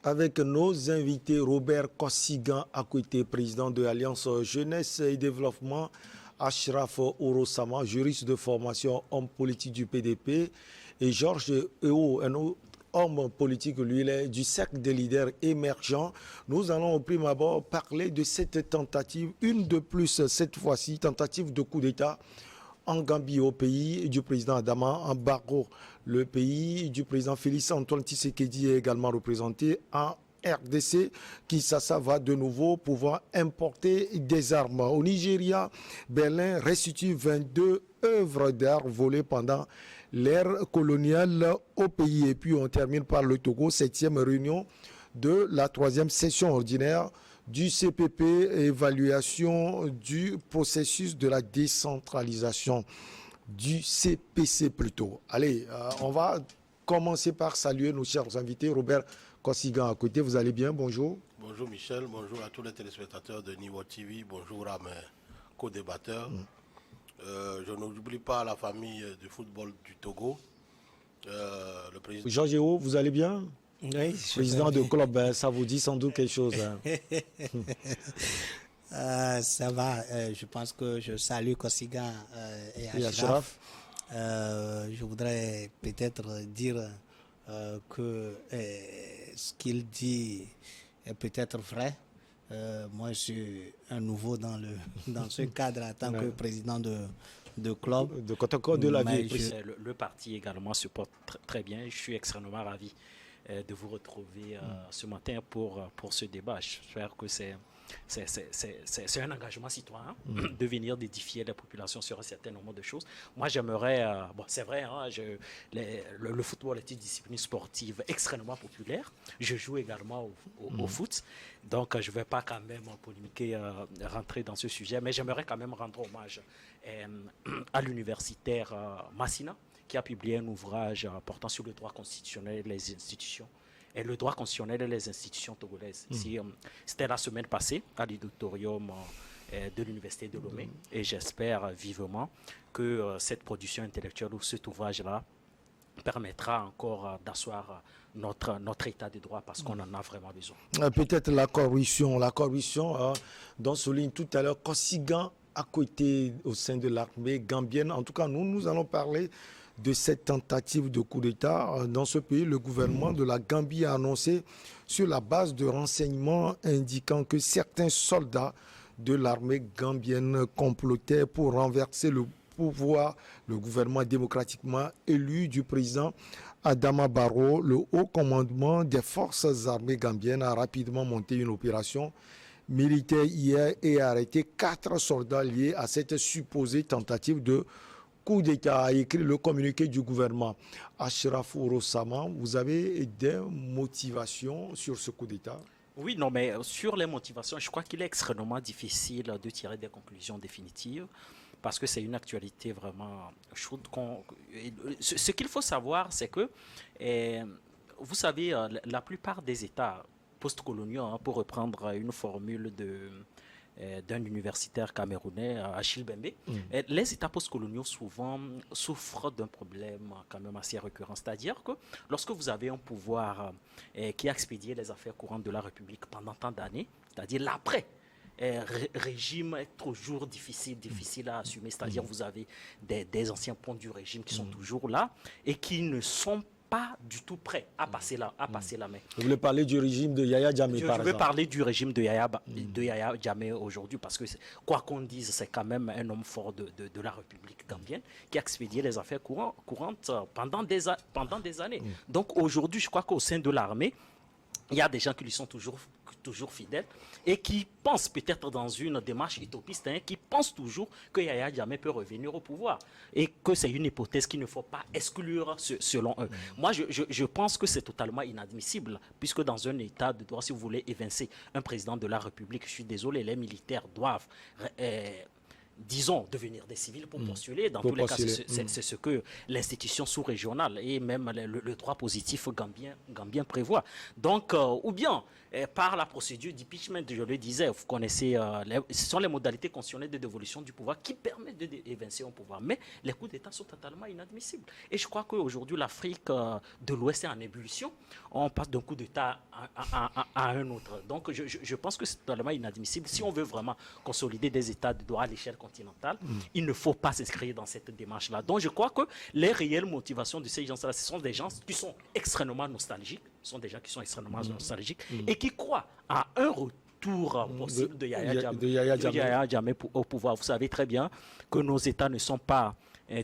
avec nos invités Robert Kossigan Akwete, président de l'Alliance Jeunesse et Développement, Ashraf Orosama, juriste de formation, homme politique du PDP, et Georges Eo, un homme politique, lui, il est du cercle des leaders émergents. Nous allons au prime abord parler de cette tentative, une de plus cette fois-ci, tentative de coup d'État en Gambie, au pays du président Adama Barrow. Le pays du président Félix Antoine Tshisekedi est également représenté en RDC. Kinshasa va de nouveau pouvoir importer des armes. Au Nigeria, Berlin restitue 22 œuvres d'art volées pendant l'ère coloniale au pays. Et puis on termine par le Togo, 7e réunion de la 3e session ordinaire du CPP, évaluation du processus de la décentralisation du CPC plutôt. Allez, on va commencer par saluer nos chers invités. Robert Kossigan à côté, vous allez bien? Bonjour. Bonjour Michel, bonjour à tous les téléspectateurs de Niveau TV, bonjour à mes co-débatteurs. Je n'oublie pas la famille du football du Togo. Le président... Georges Eo, vous allez bien? Oui, président de club, ça vous dit sans doute quelque chose. Hein. Ça va, je pense que je salue Kossigan et Ashraf. Je voudrais peut-être dire que ce qu'il dit est peut-être vrai. Moi, je suis un nouveau dans ce cadre en tant que président de club. De la vie. Le parti également supporte très bien. Je suis extrêmement ravi de vous retrouver ce matin pour ce débat. J'espère que c'est un engagement citoyen de venir d'édifier la population sur un certain nombre de choses. Moi, j'aimerais... bon, c'est vrai, hein, le football est une discipline sportive extrêmement populaire. Je joue également au foot. Donc, je ne vais pas quand même polémiquer, rentrer dans ce sujet, mais j'aimerais quand même rendre hommage à l'universitaire Massina, qui a publié un ouvrage portant sur le droit constitutionnel et les institutions. Et le droit constitutionnel et les institutions togolaises. C'était la semaine passée à l'auditorium de l'Université de Lomé. Et j'espère vivement que cette production intellectuelle ou cet ouvrage-là permettra encore d'asseoir notre état de droit parce qu'on en a vraiment besoin. Peut-être la corruption dont souligne tout à l'heure Kossigan à côté au sein de l'armée gambienne. En tout cas, nous allons parler de cette tentative de coup d'État dans ce pays. Le gouvernement de la Gambie a annoncé sur la base de renseignements indiquant que certains soldats de l'armée gambienne complotaient pour renverser le pouvoir, le gouvernement démocratiquement élu du président Adama Barrow. Le haut commandement des forces armées gambiennes a rapidement monté une opération militaire hier et a arrêté 4 soldats liés à cette supposée tentative de coup d'État, a écrit le communiqué du gouvernement. Ashraf Orosama, vous avez des motivations sur ce coup d'État? Oui, non, mais sur les motivations, je crois qu'il est extrêmement difficile de tirer des conclusions définitives parce que c'est une actualité vraiment chaude. Ce qu'il faut savoir, c'est que, vous savez, la plupart des États post-coloniaux, pour reprendre une formule d'un universitaire camerounais, Achille Bembe, les États postcoloniaux souvent souffrent d'un problème quand même assez récurrent. C'est-à-dire que lorsque vous avez un pouvoir qui a expédié les affaires courantes de la République pendant tant d'années, c'est-à-dire l'après, régime est toujours difficile à assumer. C'est-à-dire vous avez des anciens ponts du régime qui sont toujours là et qui ne sont pas du tout prêt à passer la main. Vous voulez parler du régime de Yaya Jammeh, par exemple? Je veux parler du régime de Yaya Jammeh aujourd'hui parce que, quoi qu'on dise, c'est quand même un homme fort de la République gambienne qui a expédié les affaires courantes pendant des années. Donc aujourd'hui, je crois qu'au sein de l'armée, il y a des gens qui lui sont toujours fidèles et qui pensent peut-être dans une démarche utopiste, qui pensent toujours que Yaya Jammeh peut revenir au pouvoir et que c'est une hypothèse qu'il ne faut pas exclure selon eux. Moi, je pense que c'est totalement inadmissible puisque dans un état de droit, si vous voulez évincer un président de la République, je suis désolé, les militaires doivent disons, devenir des civils pour postuler. Dans tous les cas, c'est ce que l'institution sous-régionale et même le droit positif gambien prévoit. Donc, ou bien, par la procédure d'impeachment, je le disais, vous connaissez, ce sont les modalités constitutionnelles de dévolution du pouvoir qui permettent d'évincer un pouvoir. Mais les coups d'État sont totalement inadmissibles. Et je crois qu'aujourd'hui, l'Afrique de l'Ouest est en ébullition. On passe d'un coup d'État à un autre. Donc, je pense que c'est totalement inadmissible. Si on veut vraiment consolider des États de droit à l'échelle continentale, il ne faut pas s'inscrire dans cette démarche-là. Donc, je crois que les réelles motivations de ces gens-là, ce sont des gens qui sont extrêmement nostalgiques, et qui croient à un retour possible de Yahya Jammeh au pouvoir. Vous savez très bien que nos États ne sont pas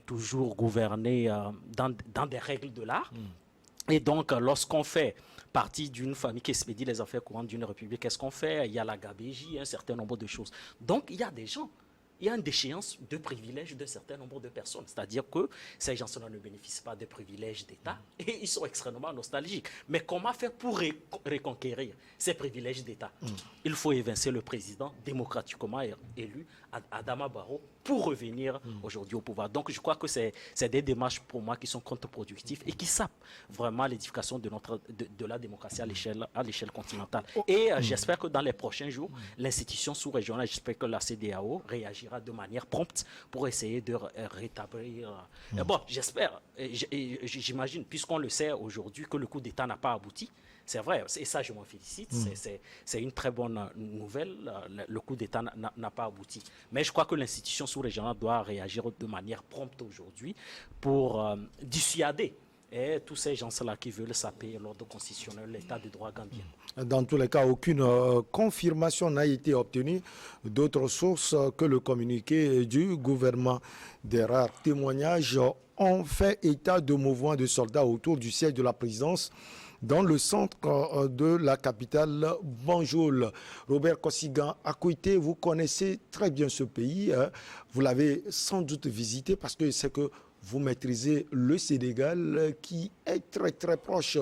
toujours gouvernés dans des règles de l'art. Et donc, lorsqu'on fait partie d'une famille qui expédie les affaires courantes d'une république, qu'est-ce qu'on fait? Il y a la gabégie, un certain nombre de choses. Donc, il y a des gens, il y a une déchéance de privilèges d'un certain nombre de personnes. C'est-à-dire que ces gens-là ne bénéficient pas de privilèges d'État et ils sont extrêmement nostalgiques. Mais comment faire pour reconquérir ces privilèges d'État? Il faut évincer le président démocratiquement élu, Adama Barrow, pour revenir aujourd'hui au pouvoir. Donc je crois que c'est des démarches pour moi qui sont contre-productives et qui sapent vraiment l'édification de la démocratie à l'échelle continentale. Et j'espère que dans les prochains jours, l'institution sous-régionale, j'espère que la CEDEAO réagira de manière prompte pour essayer de rétablir. Bon, j'espère, j'imagine, puisqu'on le sait aujourd'hui que le coup d'État n'a pas abouti. C'est vrai, et ça je m'en félicite, c'est une très bonne nouvelle, le coup d'État n'a pas abouti. Mais je crois que l'institution sous-régionale doit réagir de manière prompte aujourd'hui pour dissuader tous ces gens-là qui veulent saper l'ordre constitutionnel, l'état de droit gambien. Dans tous les cas, aucune confirmation n'a été obtenue d'autres sources que le communiqué du gouvernement. Des rares témoignages ont fait état de mouvements de soldats autour du siège de la présidence dans le centre de la capitale, Banjul. Robert Kosigan Akoité, vous connaissez très bien ce pays. Vous l'avez sans doute visité parce que c'est que vous maîtrisez le Sénégal qui est très très proche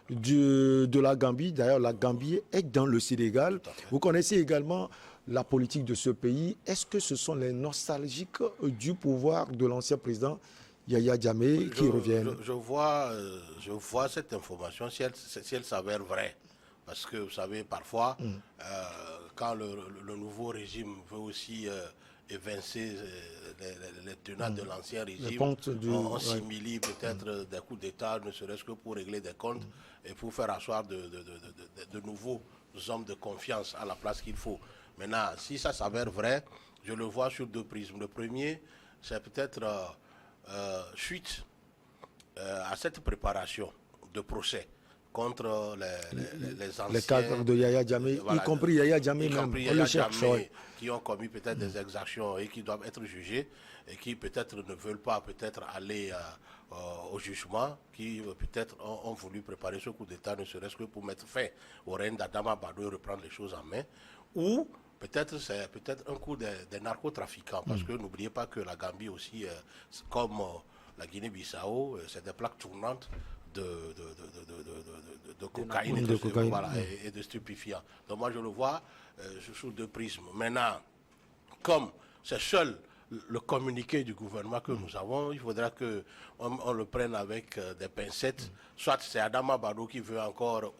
de la Gambie. D'ailleurs, la Gambie est dans le Sénégal. Vous connaissez également la politique de ce pays. Est-ce que ce sont les nostalgiques du pouvoir de l'ancien président Yahya Jammeh qui reviennent? Je vois cette information si elle s'avère vraie. Parce que vous savez, parfois, quand le nouveau régime veut aussi évincer les tenants de l'ancien régime, on similie peut-être des coups d'État, ne serait-ce que pour régler des comptes et pour faire asseoir de nouveaux hommes de confiance à la place qu'il faut. Maintenant, si ça s'avère vrai, je le vois sur deux prismes. Le premier, c'est peut-être suite à cette préparation de procès contre les anciens... Les cadres de Yahya Jammeh, voilà, y compris Yahya Jammeh même, qui ont commis peut-être des exactions et qui doivent être jugés et qui peut-être ne veulent pas peut-être aller au jugement, qui peut-être ont voulu préparer ce coup d'État, ne serait-ce que pour mettre fin au règne d'Adama Barrow et reprendre les choses en main, ou peut-être c'est un coup des narcotrafiquants, parce que n'oubliez pas que la Gambie aussi, comme la Guinée-Bissau, c'est des plaques tournantes de cocaïne, et de stupéfiants. Donc moi je le vois sous deux prismes. Maintenant, comme c'est seul le communiqué du gouvernement que nous avons, il faudra qu'on le prenne avec des pincettes. Soit c'est Adama Barrow qui veut encore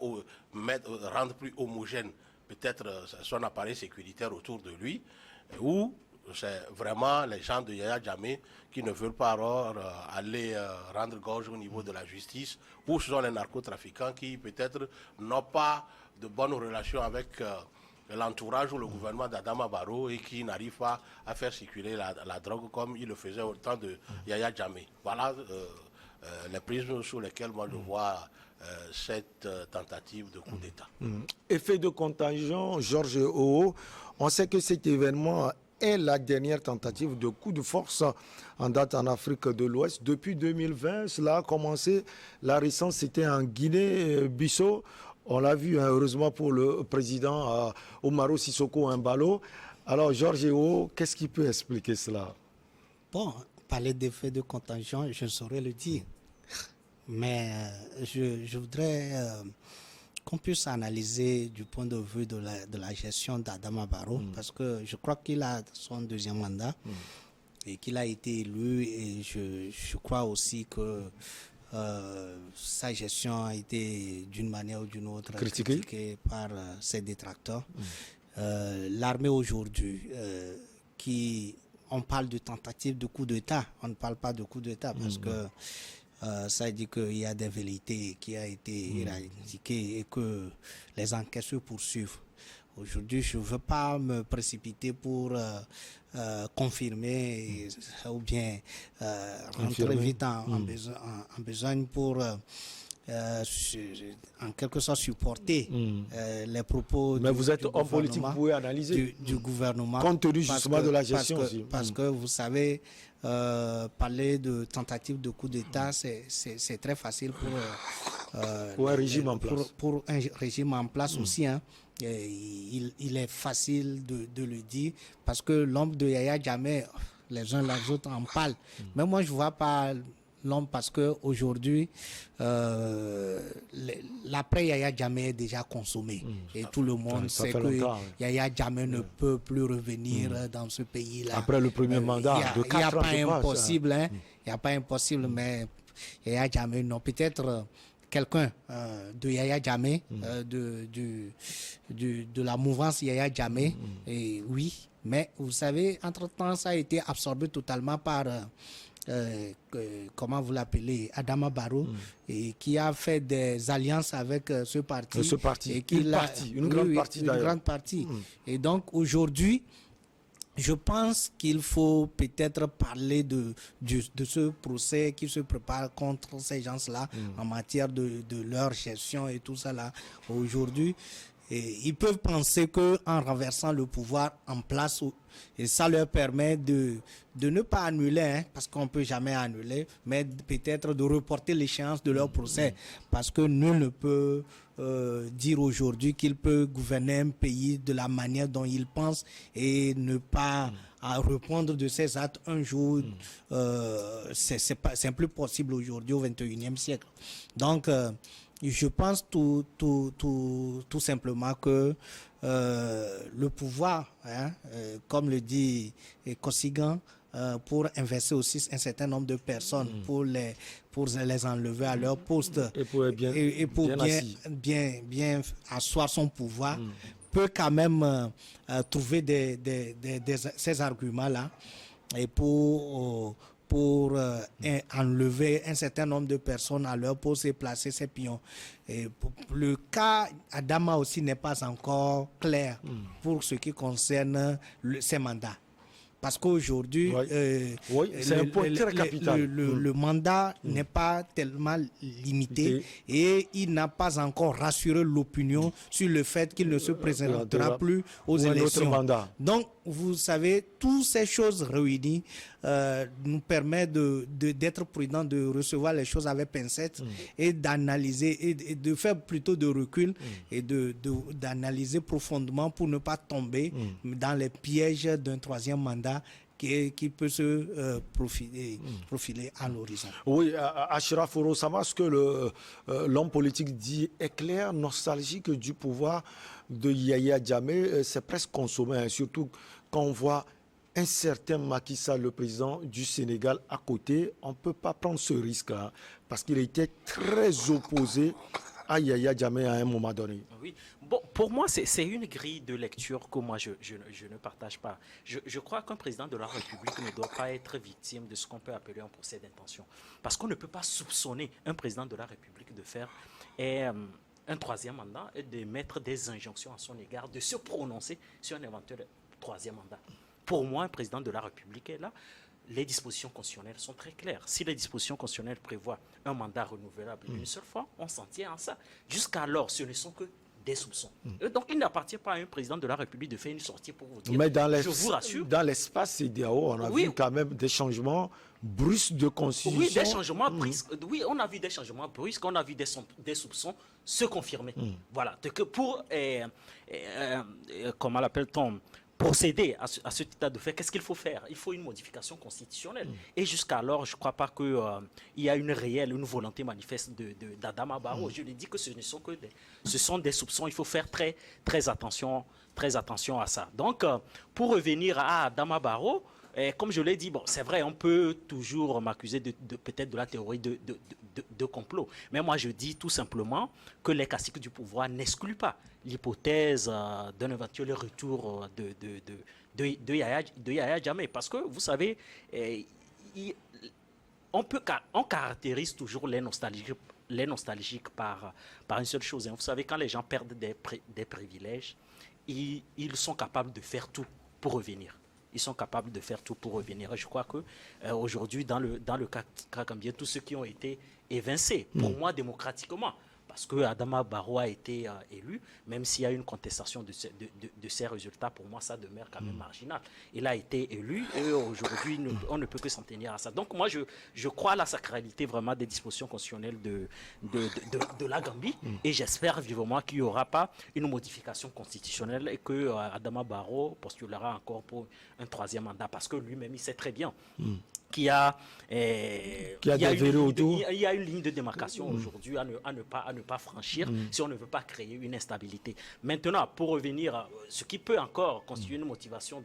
rendre plus homogène peut-être son appareil sécuritaire autour de lui, ou c'est vraiment les gens de Yahya Jammeh qui ne veulent pas alors aller rendre gorge au niveau de la justice, ou ce sont les narcotrafiquants qui peut-être n'ont pas de bonnes relations avec l'entourage ou le gouvernement d'Adama Barrow et qui n'arrivent pas à faire circuler la drogue comme il le faisait au temps de Yahya Jammeh. Voilà les prismes sur lesquels moi je vois cette tentative de coup d'État. Effet de contagion, Georges Oo, on sait que cet événement est la dernière tentative de coup de force en date en Afrique de l'Ouest. Depuis 2020, cela a commencé. La récente, c'était en Guinée-Bissau. On l'a vu, hein, heureusement pour le président Umaro Sissoko Embalo. Alors, Georges Oo, qu'est-ce qui peut expliquer cela? Bon, parler d'effet de contagion, je ne saurais le dire. Mais je voudrais qu'on puisse analyser du point de vue de la gestion d'Adama Barrow, parce que je crois qu'il a son deuxième mandat et qu'il a été élu, et je crois aussi que sa gestion a été d'une manière ou d'une autre critiquée par ses détracteurs. L'armée aujourd'hui, on parle de tentative de coup d'État, on ne parle pas de coup d'État parce que ça dit qu'il y a des velléités qui ont été éradiquées et que les enquêtes se poursuivent. Aujourd'hui, je ne veux pas me précipiter pour confirmer ou bien rentrer vite en besogne pour en quelque sorte supporter les propos mais vous êtes homme politique, vous pouvez analyser du gouvernement compte tenu justement de la gestion aussi. Parce que vous savez, parler de tentative de coup d'État, c'est très facile pour un régime en place. Pour un régime en place aussi. Hein. Il est facile de le dire parce que l'homme de Yaya Jammeh, les uns les autres en parlent. Mais moi, je ne vois pas l'homme parce qu'aujourd'hui, l'après Yaya Jammeh est déjà consommé. Et tout le monde sait que Yaya Jammeh ne peut plus revenir dans ce pays-là. Après le premier mandat de 4 ans. Il n'y a pas impossible, hein. Il n'y a pas impossible, mais Yaya Jammeh, non. Peut-être quelqu'un de Yaya Jammeh, de la mouvance Yaya Jammeh, et oui, mais vous savez, entre-temps, ça a été absorbé totalement par, comment vous l'appelez, Adama Barrow, et qui a fait des alliances avec ce parti. Et une grande partie d'ailleurs. Une grande partie. Et donc, aujourd'hui, je pense qu'il faut peut-être parler de ce procès qui se prépare contre ces gens-là en matière de leur gestion et tout ça là. Aujourd'hui, ils peuvent penser qu'en renversant le pouvoir en place, et ça leur permet de ne pas annuler, hein, parce qu'on ne peut jamais annuler, mais peut-être de reporter l'échéance de leur procès. Parce que nul ne peut dire aujourd'hui qu'il peut gouverner un pays de la manière dont il pense et ne pas répondre de ses actes un jour. C'est plus possible aujourd'hui au XXIe siècle. Donc, je pense tout simplement que le pouvoir, hein, comme le dit Kosigan, pour investir aussi un certain nombre de personnes, pour les enlever à leur poste et pour bien asseoir son pouvoir, peut quand même trouver ces arguments-là et pour enlever un certain nombre de personnes à leur poste et placer ses pions. Et le cas Adama aussi n'est pas encore clair pour ce qui concerne ses mandats. Parce qu'aujourd'hui, c'est un point très capital. Le mandat n'est pas tellement limité et il n'a pas encore rassuré l'opinion sur le fait qu'il ne se présentera plus aux élections. Donc, vous savez, toutes ces choses réunies nous permettent d'être prudents, de recevoir les choses avec pincette et d'analyser, et de faire plutôt de recul et d'analyser profondément pour ne pas tomber dans les pièges d'un troisième mandat qui peut se profiler à l'horizon. Oui, Ashraf Orosama, ce que l'homme politique dit est clair, nostalgique du pouvoir de Yaya Jammeh, c'est presque consommé, hein, surtout quand on voit un certain Macky Sall, le président du Sénégal, à côté. On ne peut pas prendre ce risque, hein, parce qu'il était très opposé à Yaya Jammeh à un moment donné. Oui. Bon, pour moi, c'est une grille de lecture que moi, je ne partage pas. Je crois qu'un président de la République ne doit pas être victime de ce qu'on peut appeler un procès d'intention. Parce qu'on ne peut pas soupçonner un président de la République de faire un troisième mandat et de mettre des injonctions à son égard, de se prononcer sur un éventuel troisième mandat. Pour moi, un président de la République est là. Les dispositions constitutionnelles sont très claires. Si les dispositions constitutionnelles prévoient un mandat renouvelable une seule fois, on s'en tient à ça. Jusqu'alors, ce ne sont que des soupçons. Donc, il n'appartient pas à un président de la République de faire une sortie pour vous dire. Mais je vous rassure. Dans l'espace CEDEAO, on a vu quand même des changements brusques de constitution. Oui, des changements brusques. Oui, on a vu des changements brusques, on a vu des soupçons se confirmer. Voilà. Donc, pour, comment l'appelle-t-on, procéder à ce état de fait, qu'est-ce qu'il faut faire? Il faut une modification constitutionnelle. Et jusqu'alors, je ne crois pas qu'il y a une volonté manifeste d'Adama Barrow. Je lui dis que ce sont des soupçons. Il faut faire très, très attention à ça. Donc, pour revenir à Adama Barrow, comme je l'ai dit, bon, c'est vrai, on peut toujours m'accuser peut-être de la théorie de complot. Mais moi, je dis tout simplement que les caciques du pouvoir n'excluent pas l'hypothèse d'un éventuel retour de Yahya Jammeh. Parce que, vous savez, on caractérise toujours les nostalgiques par une seule chose. Vous savez, quand les gens perdent des privilèges, ils sont capables de faire tout pour revenir. Ils sont capables de faire tout pour revenir. Et je crois qu'aujourd'hui, dans le cas gambien, tous ceux qui ont été évincés, pour moi, démocratiquement, parce que Adama Barrow a été élu, même s'il y a une contestation de ces résultats, pour moi, ça demeure quand même marginal. Il a été élu et aujourd'hui, on ne peut que s'en tenir à ça. Donc moi, je crois à la sacralité vraiment des dispositions constitutionnelles de la Gambie et j'espère vivement qu'il n'y aura pas une modification constitutionnelle et que Adama Barrow postulera encore pour un 3e mandat parce que lui-même, il sait très bien qu'il y a une ligne de démarcation aujourd'hui à ne pas franchir si on ne veut pas créer une instabilité. Maintenant, pour revenir à ce qui peut encore constituer une motivation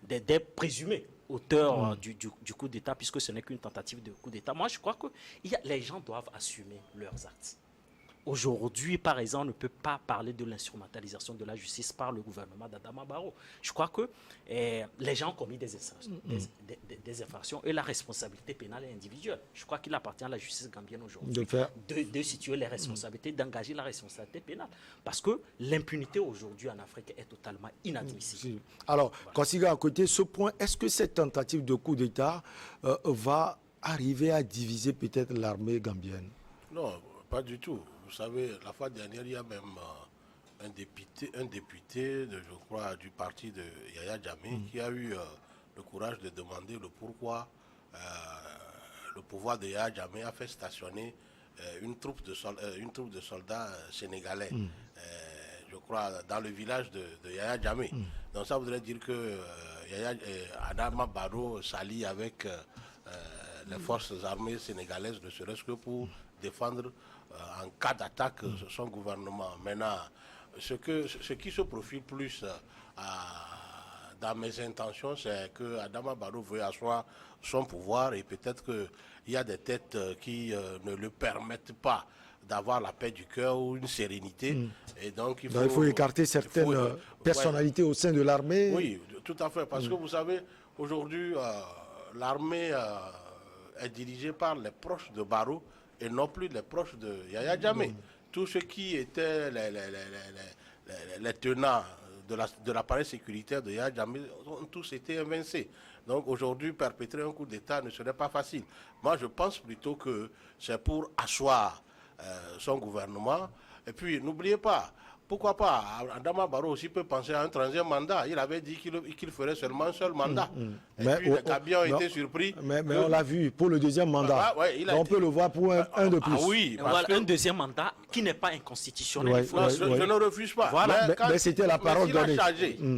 des présumés auteurs du coup d'État, puisque ce n'est qu'une tentative de coup d'État, moi je crois que les gens doivent assumer leurs actes. Aujourd'hui, par exemple, on ne peut pas parler de l'instrumentalisation de la justice par le gouvernement d'Adama Barrow. Je crois que les gens ont commis des infractions et la responsabilité pénale est individuelle. Je crois qu'il appartient à la justice gambienne aujourd'hui de situer les responsabilités, d'engager la responsabilité pénale. Parce que l'impunité aujourd'hui en Afrique est totalement inadmissible. Alors, Kosiga, à côté de ce point, est-ce que cette tentative de coup d'État va arriver à diviser peut-être l'armée gambienne? Non, pas du tout. Vous savez, la fois dernière, il y a même un député je crois, du parti de Yahya Jammeh qui a eu le courage de demander le pourquoi le pouvoir de Yahya Jammeh a fait stationner une troupe de soldats sénégalais, je crois, dans le village de Yahya Jammeh. Donc ça voudrait dire que Adama Barrow s'allie avec les forces armées sénégalaises, ne serait-ce que pour défendre en cas d'attaque son gouvernement. Maintenant, ce qui se profile plus dans mes intentions, c'est que Adama Barrow veut asseoir son pouvoir et peut-être qu'il y a des têtes qui ne le permettent pas d'avoir la paix du cœur ou une sérénité. Et donc, il faut écarter certaines personnalités au sein de l'armée. Oui, tout à fait. Parce que vous savez, aujourd'hui, l'armée est dirigée par les proches de Barrow et non plus les proches de Yahya Jammeh. Tous ceux qui étaient les tenants de l'appareil sécuritaire de Yahya Jammeh ont tous été évincés. Donc aujourd'hui, perpétrer un coup d'État ne serait pas facile. Moi, je pense plutôt que c'est pour asseoir son gouvernement. Et puis, n'oubliez pas, pourquoi pas, Adama Barrow aussi peut penser à un 30e mandat. Il avait dit qu'il ferait seulement un seul mandat. Et puis les Gambiens ont été surpris. Mais on l'a vu, pour le 2e mandat. On peut le voir pour un de plus. Ah oui, parce un 2e mandat qui n'est pas inconstitutionnel. Je ne refuse pas. Voilà. Mais c'était la parole donnée.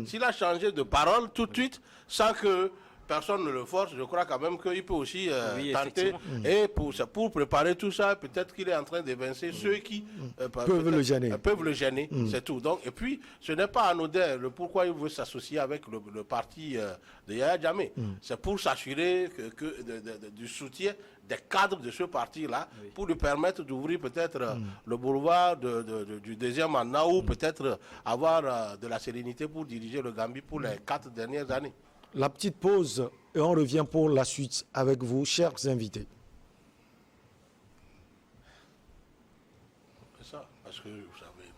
S'il a changé de parole tout de suite, sans que personne ne le force, je crois quand même qu'il peut aussi tenter. Et pour préparer tout ça, peut-être qu'il est en train d'évincer ceux qui peuvent le gêner. C'est tout. Donc, et puis, ce n'est pas anodin le pourquoi il veut s'associer avec le parti de Yahya Jammeh. C'est pour s'assurer du soutien des cadres de ce parti-là, pour lui permettre d'ouvrir peut-être le boulevard du 2e mandat ou peut-être avoir de la sérénité pour diriger le Gambie pour les 4 dernières années. La petite pause et on revient pour la suite avec vous, chers invités. C'est ça, parce que vous savez,